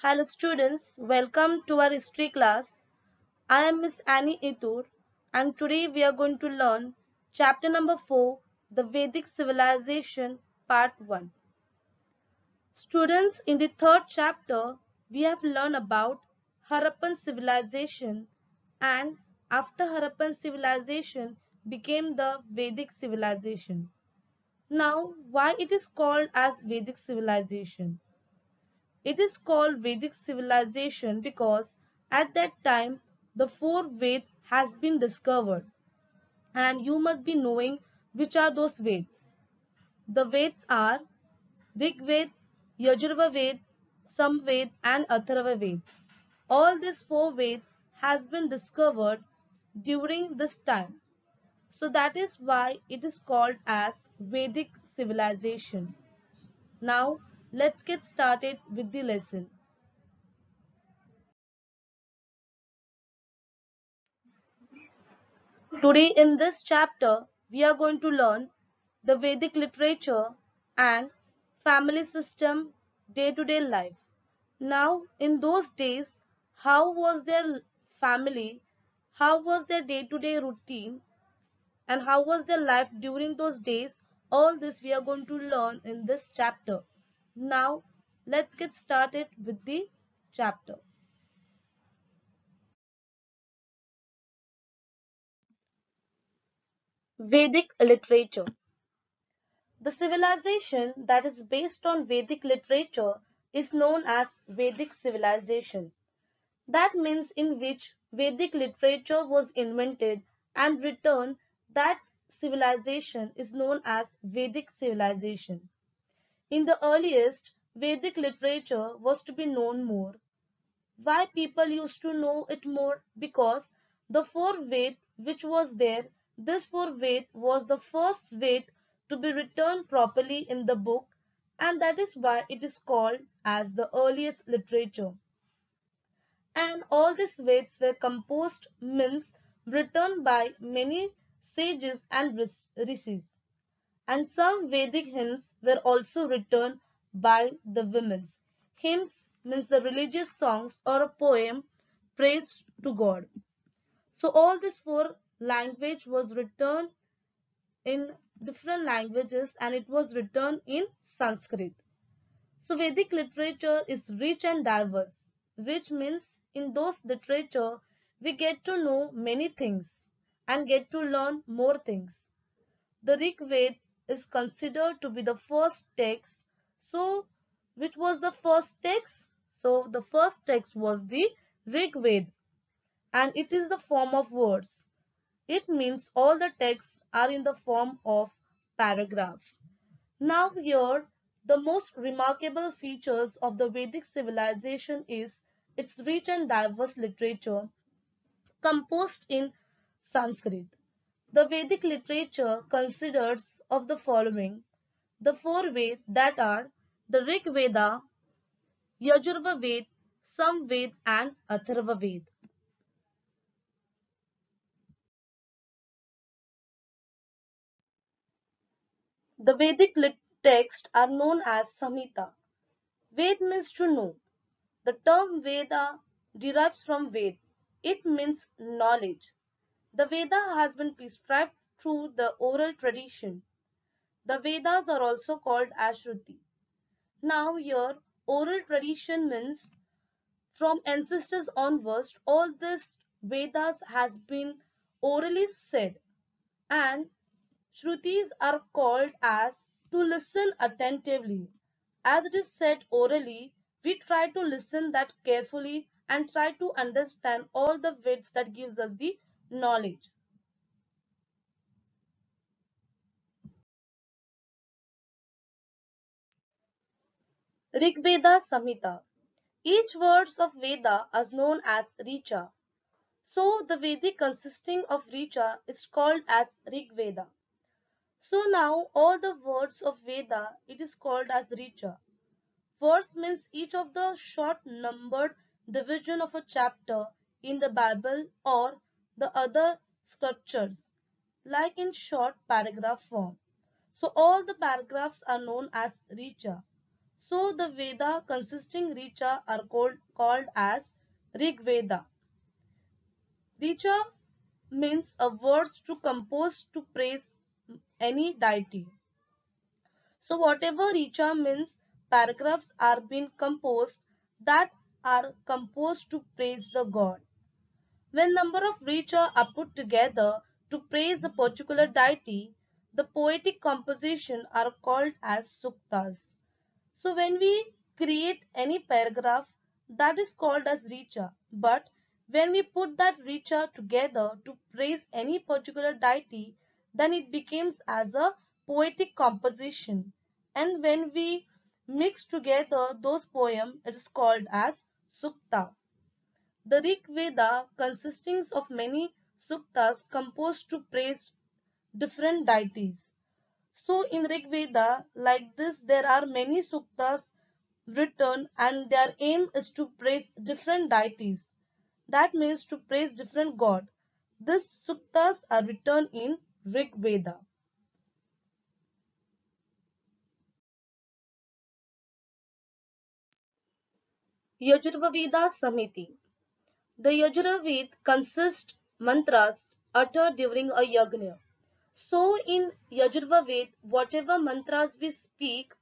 Hello students, welcome to our history class. I am Miss Annie Itur and today we are going to learn chapter number 4, the Vedic Civilization, part 1. Students, in the third chapter, we have learned about Harappan civilization and after Harappan civilization became the Vedic civilization. Now, why it is called as Vedic civilization? It is called Vedic civilization because at that time the four Veds has been discovered and you must be knowing which are those Veds. The Veds are Rig Ved, Yajurva Ved, Samved and Atharva Ved. All these four Veds has been discovered during this time. So that is why it is called as Vedic civilization. Now let's get started with the lesson. Today in this chapter, we are going to learn the Vedic literature and family system day-to-day life. Now, in those days, how was their family, how was their day-to-day routine, and how was their life during those days? All this we are going to learn in this chapter. Now, let's get started with the chapter. Vedic literature. The civilization that is based on Vedic literature is known as Vedic civilization. That means in which Vedic literature was invented and written, that civilization is known as Vedic civilization. In the earliest, Vedic literature was to be known more. Why people used to know it more? Because the four Ved which was there, this four Ved was the first Ved to be written properly in the book, and that is why it is called as the earliest literature. And all these Veds were composed, means written by many sages and rishis. And some Vedic hymns were also written by the women. Hymns means the religious songs or a poem praise to God. So all these four language was written in different languages and it was written in Sanskrit. So Vedic literature is rich and diverse. Rich means in those literature we get to know many things and get to learn more things. The Rig Veda is considered to be the first text. So, which was the first text? So, the first text was the Rig Veda and it is the form of words. It means all the texts are in the form of paragraphs. Now here, the most remarkable features of the Vedic civilization is its rich and diverse literature composed in Sanskrit. The Vedic literature considers of the following: the four Veds, that are the Rig Veda, Yajurva Veda, Samved and Atharva Veda. The Vedic texts are known as Samhita. Ved means to know. The term Veda derives from Ved. It means knowledge. The Veda has been prescribed through the oral tradition. The Vedas are also called as Shruti. Now here, oral tradition means from ancestors onwards, all this Vedas has been orally said, and Shrutis are called as to listen attentively. As it is said orally, we try to listen that carefully and try to understand all the Veds that gives us the knowledge. Rig Veda Samhita. Each words of Veda is known as Richa. So the Vedic consisting of Richa is called as Rig Veda. So now all the words of Veda, it is called as Richa. Verse means each of the short numbered division of a chapter in the Bible or the other scriptures, like in short paragraph form. So all the paragraphs are known as Richa. So the Veda consisting Richa are called as Rig Veda. Richa means a words to compose to praise any deity. So whatever Richa means, paragraphs are being composed that are composed to praise the god. When number of richa are put together to praise a particular deity, the poetic composition are called as suktas. So when we create any paragraph, that is called as richa. But when we put that richa together to praise any particular deity, then it becomes as a poetic composition. And when we mix together those poems, it is called as sukta. The Rig Veda consisting of many suktas composed to praise different deities. So in Rig Veda, like this, there are many suktas written and their aim is to praise different deities. That means to praise different god. These suktas are written in Rig Veda. Yajurveda Samiti. The Yajurveda consists mantras uttered during a yajna. So in Yajurveda, whatever mantras we speak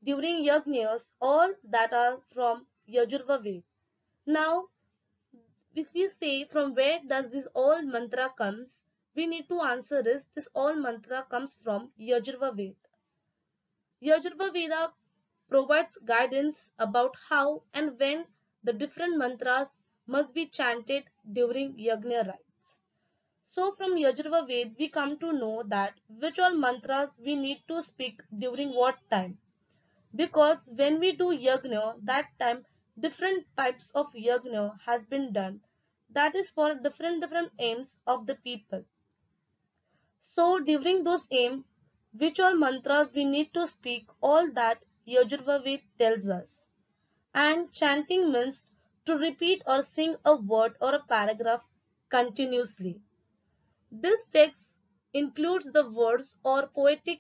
during yajnas, all that are from Yajurveda. Now, if we say from where does this all mantra comes, we need to answer is this all mantra comes from Yajurveda. Yajurveda provides guidance about how and when the different mantras must be chanted during yajna rites. So from Yajurveda, we come to know that which all mantras we need to speak during what time. Because when we do yajna, that time different types of yajna has been done. That is for different aims of the people. So during those aims, which all mantras we need to speak, all that Yajurveda tells us. And chanting means to repeat or sing a word or a paragraph continuously. This text includes the words or poetic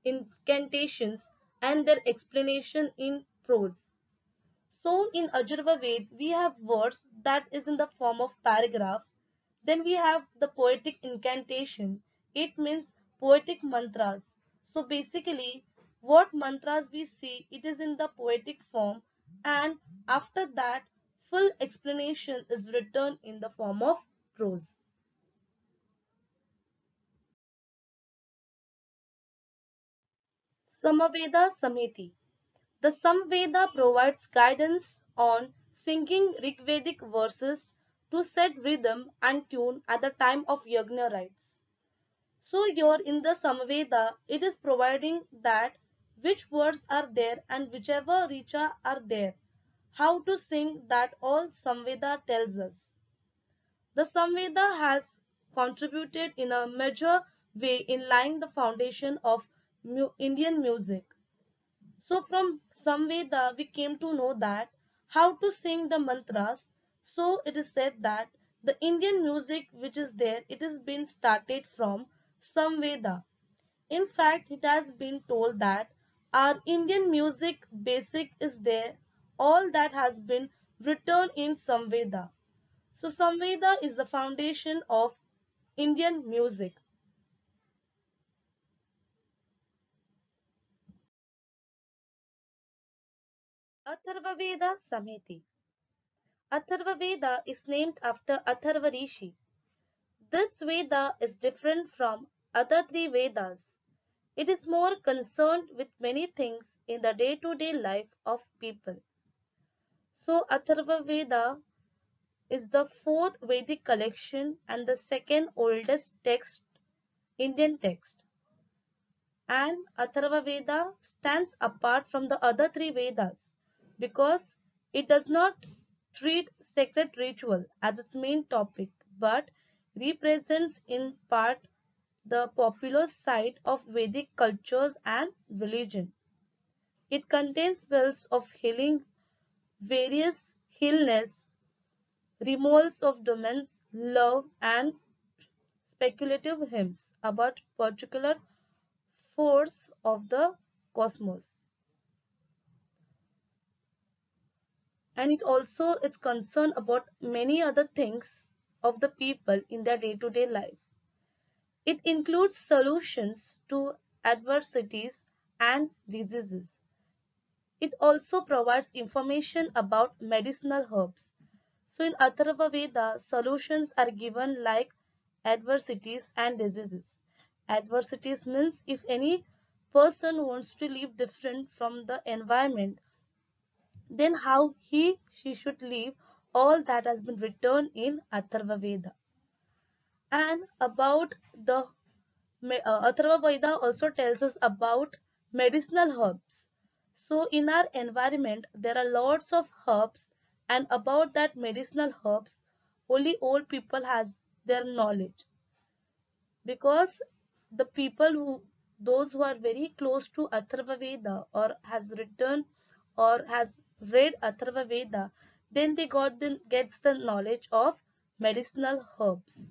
incantations and their explanation in prose. So in Ajurva Ved, we have words that is in the form of paragraph. Then we have the poetic incantation. It means poetic mantras. So basically, what mantras we see, it is in the poetic form, and after that, full explanation is written in the form of prose. Samaveda Samiti. The Samveda provides guidance on singing Rigvedic verses to set rhythm and tune at the time of yajna rites. So here in the Samveda, it is providing that which words are there and whichever richa are there, how to sing that all Samveda tells us. The Samveda has contributed in a major way in laying the foundation of Indian music. So from Samveda we came to know that how to sing the mantras. So it is said that the Indian music which is there, it has been started from Samveda. In fact, it has been told that our Indian music basic is there, all that has been written in Samveda. So Samveda is the foundation of Indian music. Atharva Veda Samiti. Atharva Veda is named after Atharva Rishi. This Veda is different from other three Vedas. It is more concerned with many things in the day-to-day life of people. So Atharva Veda is the fourth Vedic collection and the second oldest text, Indian text. And Atharva Veda stands apart from the other three Vedas because it does not treat sacred ritual as its main topic but represents in part the popular side of Vedic cultures and religion. It contains spells of healing, various illness, removals of demons, love, and speculative hymns about particular force of the cosmos. and it also is concerned about many other things of the people in their day-to-day life. It includes solutions to adversities and diseases. It also provides information about medicinal herbs. So in Atharva Veda, solutions are given like adversities and diseases. Adversities means if any person wants to live different from the environment, then how she should live, all that has been written in Atharva Veda. And about the Atharva Veda also tells us about medicinal herbs. So in our environment, there are lots of herbs, and about that medicinal herbs, only old people has their knowledge, because the people who those who are very close to Atharva Veda or has written or has read Atharva Veda, then they gets the knowledge of medicinal herbs.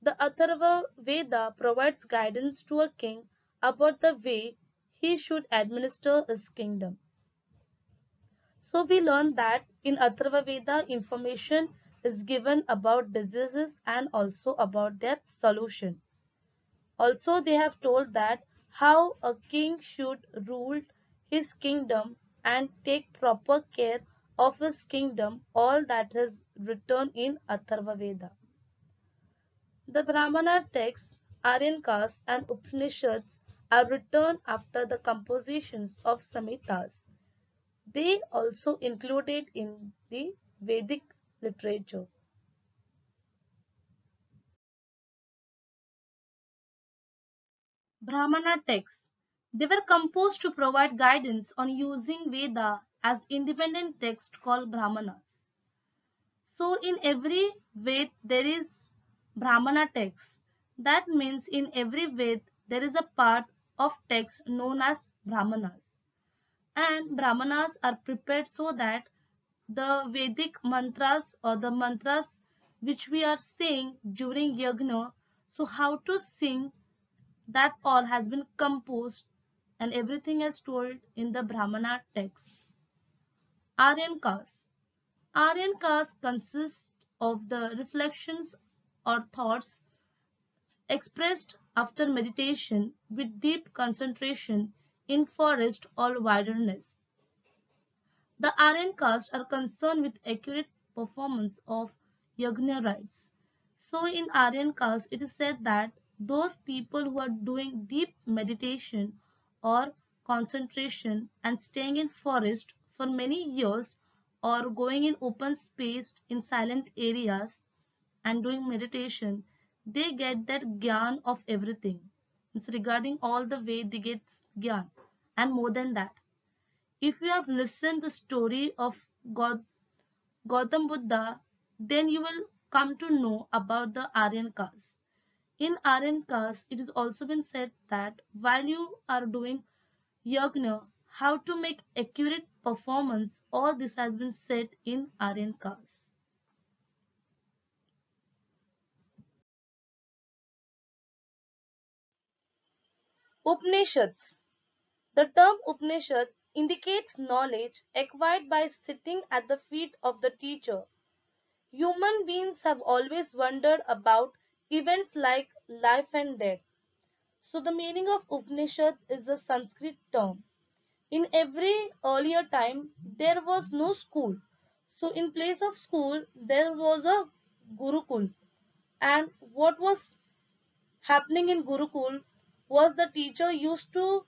The Atharva Veda provides guidance to a king about the way he should administer his kingdom. So we learn that in Atharva Veda information is given about diseases and also about their solution. Also they have told that how a king should rule his kingdom and take proper care of his kingdom, all that is written in Atharva Veda. The Brahmana texts, Aryankas and Upanishads are written after the compositions of Samhitas. They also included in the Vedic literature. Brahmana texts. They were composed to provide guidance on using Veda as independent text called Brahmanas. So in every Ved there is Brahmana text. That means in every Ved there is a part of text known as Brahmanas. And Brahmanas are prepared so that the Vedic mantras or the mantras which we are saying during Yagna, so how to sing, that all has been composed and everything is told in the Brahmana text. Aryan caste. Aryan caste consists of the reflections or thoughts expressed after meditation with deep concentration in forest or wilderness. The Aryan caste are concerned with accurate performance of yagna rites. So in Aryan caste, it is said that those people who are doing deep meditation or concentration and staying in forest for many years or going in open space in silent areas and doing meditation, they get that gyan of everything. It's regarding all the way they get gyan and more than that. If you have listened the story of Gautam Buddha, then you will come to know about the Aryan caste. In Aryan caste, it has also been said that while you are doing yagna, how to make accurate performance, all this has been said in Aryan caste. Upanishads. The term Upanishad indicates knowledge acquired by sitting at the feet of the teacher. Human beings have always wondered about events like life and death. So the meaning of Upanishad is a Sanskrit term. In every earlier time, there was no school. So in place of school, there was a Gurukul. And what was happening in Gurukul was the teacher used to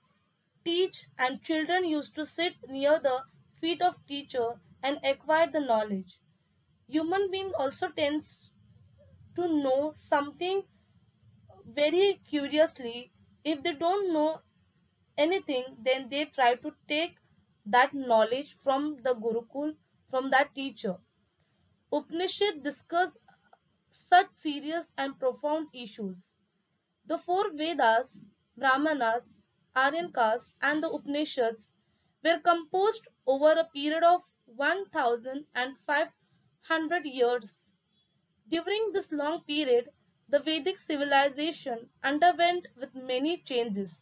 teach and children used to sit near the feet of teacher and acquire the knowledge. Human being also tends to know something very curiously. If they don't know anything, then they try to take that knowledge from the Gurukul, from that teacher. Upanishad discuss such serious and profound issues. The four Vedas, Brahmanas, Aryankas, and the Upanishads were composed over a period of 1500 years. During this long period, the Vedic civilization underwent with many changes.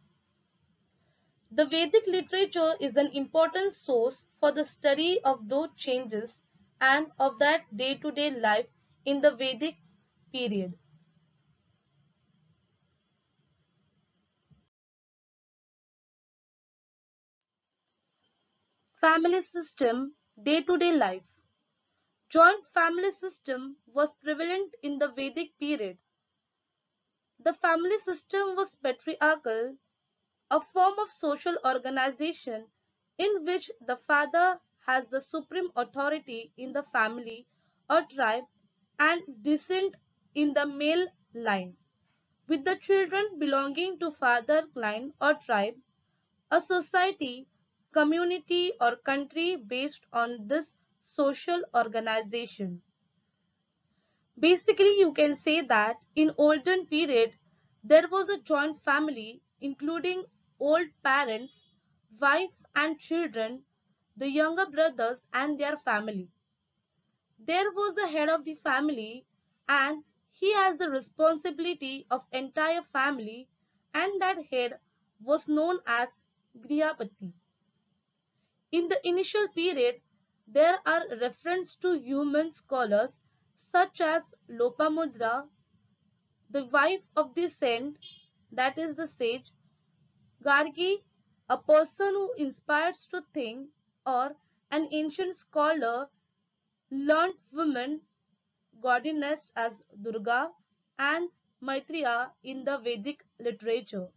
The Vedic literature is an important source for the study of those changes and of that day-to-day life in the Vedic period. Family system, day-to-day life. Joint family system was prevalent in the Vedic period. The family system was patriarchal, a form of social organization in which the father has the supreme authority in the family or tribe and descent in the male line, with the children belonging to father line or tribe, a society, community or country based on this social organization. Basically, you can say that in olden period, there was a joint family including old parents, wife and children, the younger brothers and their family. There was the head of the family and he has the responsibility of entire family and that head was known as Grihapati. In the initial period, there are references to human scholars such as Lopamudra, the wife of the saint, that is the sage, Gargi, a person who inspires to think, or an ancient scholar, learned woman, goddess as Durga, and Maitreya in the Vedic literature.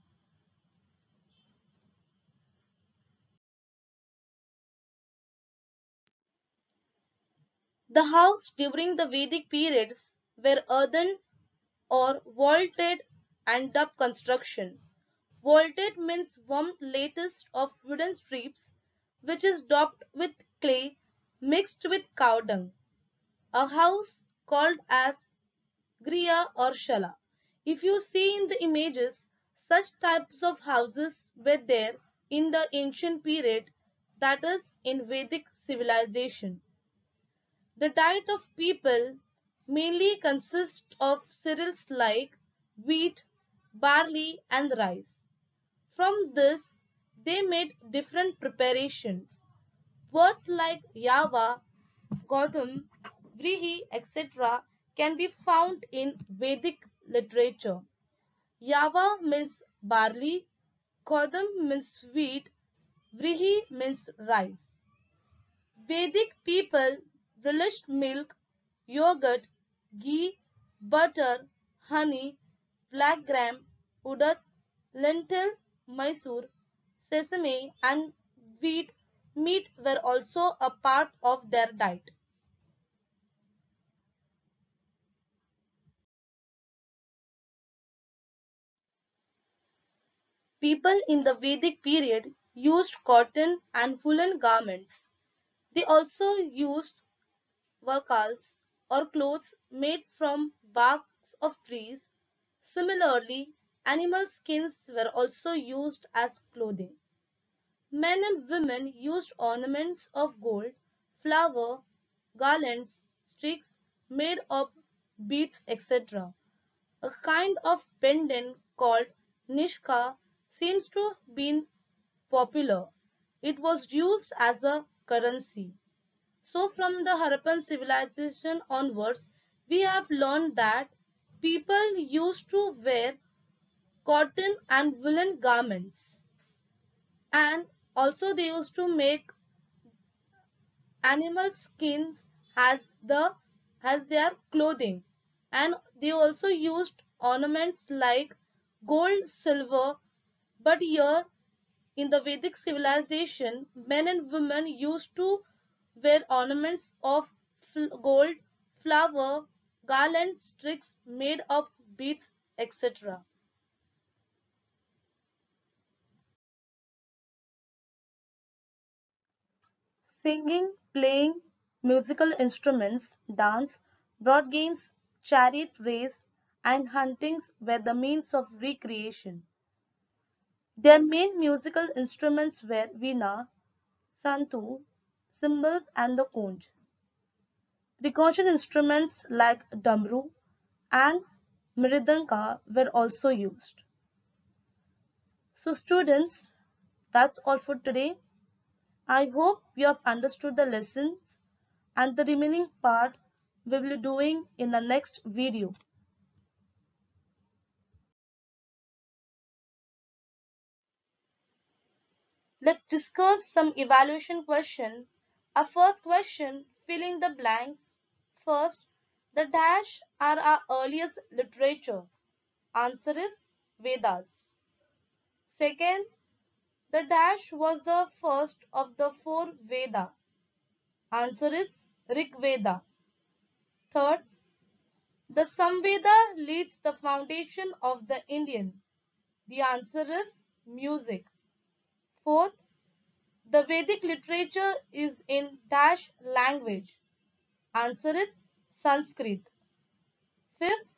The house during the Vedic periods were earthen or vaulted and dub construction. Vaulted means one lattice of wooden strips which is daubed with clay mixed with cow dung. A house called as griya or shala. If you see in the images, such types of houses were there in the ancient period, that is in Vedic civilization. The diet of people mainly consists of cereals like wheat, barley and rice. From this, they made different preparations. Words like Yava, Gautam, Vrihi, etc. can be found in Vedic literature. Yava means barley, Gautam means wheat, Vrihi means rice. Vedic people relished milk, yogurt, ghee, butter, honey, black gram, udad, lentil, Mysore, sesame and wheat meat were also a part of their diet. People in the Vedic period used cotton and woolen garments. They also used varkals or clothes made from barks of trees. Similarly, animal skins were also used as clothing. Men and women used ornaments of gold, flower, garlands, sticks made of beads, etc. A kind of pendant called nishka seems to have been popular. It was used as a currency. So from the Harappan civilization onwards, we have learned that people used to wear cotton and woolen garments and also they used to make animal skins as their clothing and they also used ornaments like gold, silver, but here in the Vedic civilization men and women used to wear ornaments of gold, flower, garlands, tricks made of beads, etc. Singing, playing musical instruments, dance, board games, chariot race, and huntings were the means of recreation. Their main musical instruments were veena, santoor, cymbals, and the conch. Percussion instruments like damru and mridanga were also used. So students, that's all for today. I hope you have understood the lessons and the remaining part we will be doing in the next video. Let's discuss some evaluation question. Our first question, fill in the blanks. First, the dash are our earliest literature. Answer is Vedas. Second, the dash was the first of the four Veda. Answer is Rig Veda. Third, the Samveda leads the foundation of the Indian. The answer is music. Fourth, the Vedic literature is in dash language. Answer is Sanskrit. Fifth,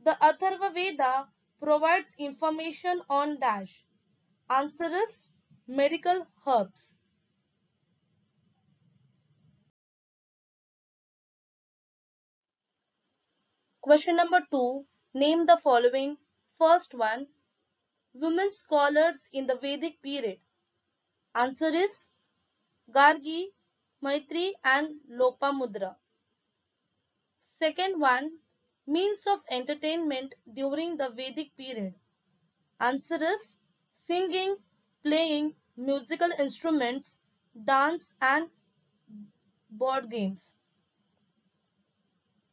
the Atharva Veda provides information on dash. Answer is medical herbs. Question number 2. Name the following. First one, women scholars in the Vedic period. Answer is Gargi, Maitri and Lopamudra. Second one, means of entertainment during the Vedic period. Answer is singing, playing musical instruments, dance and board games.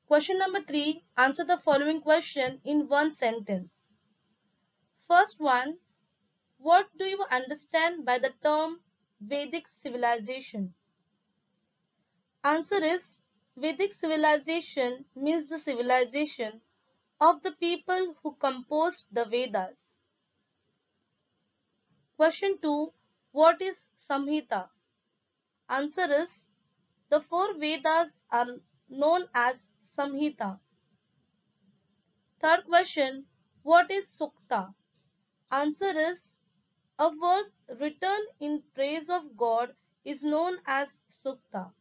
Question number 3. Answer the following question in one sentence. First one, what do you understand by the term Vedic civilization? Answer is Vedic civilization means the civilization of the people who composed the Vedas. Question 2. What is Samhita? Answer is the four Vedas are known as Samhita. Third question. What is Sukta? Answer is a verse written in praise of God is known as Sukta.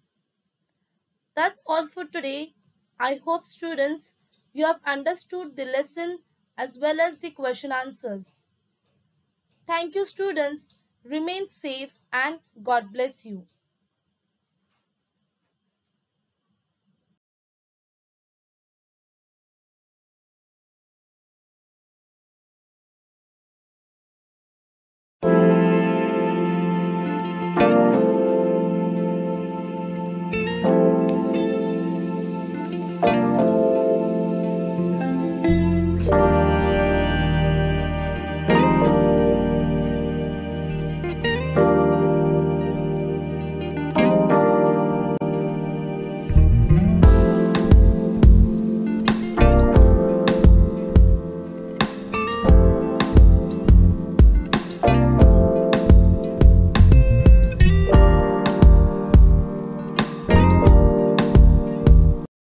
That's all for today. I hope students you have understood the lesson as well as the question answers. Thank you students. Remain safe and God bless you.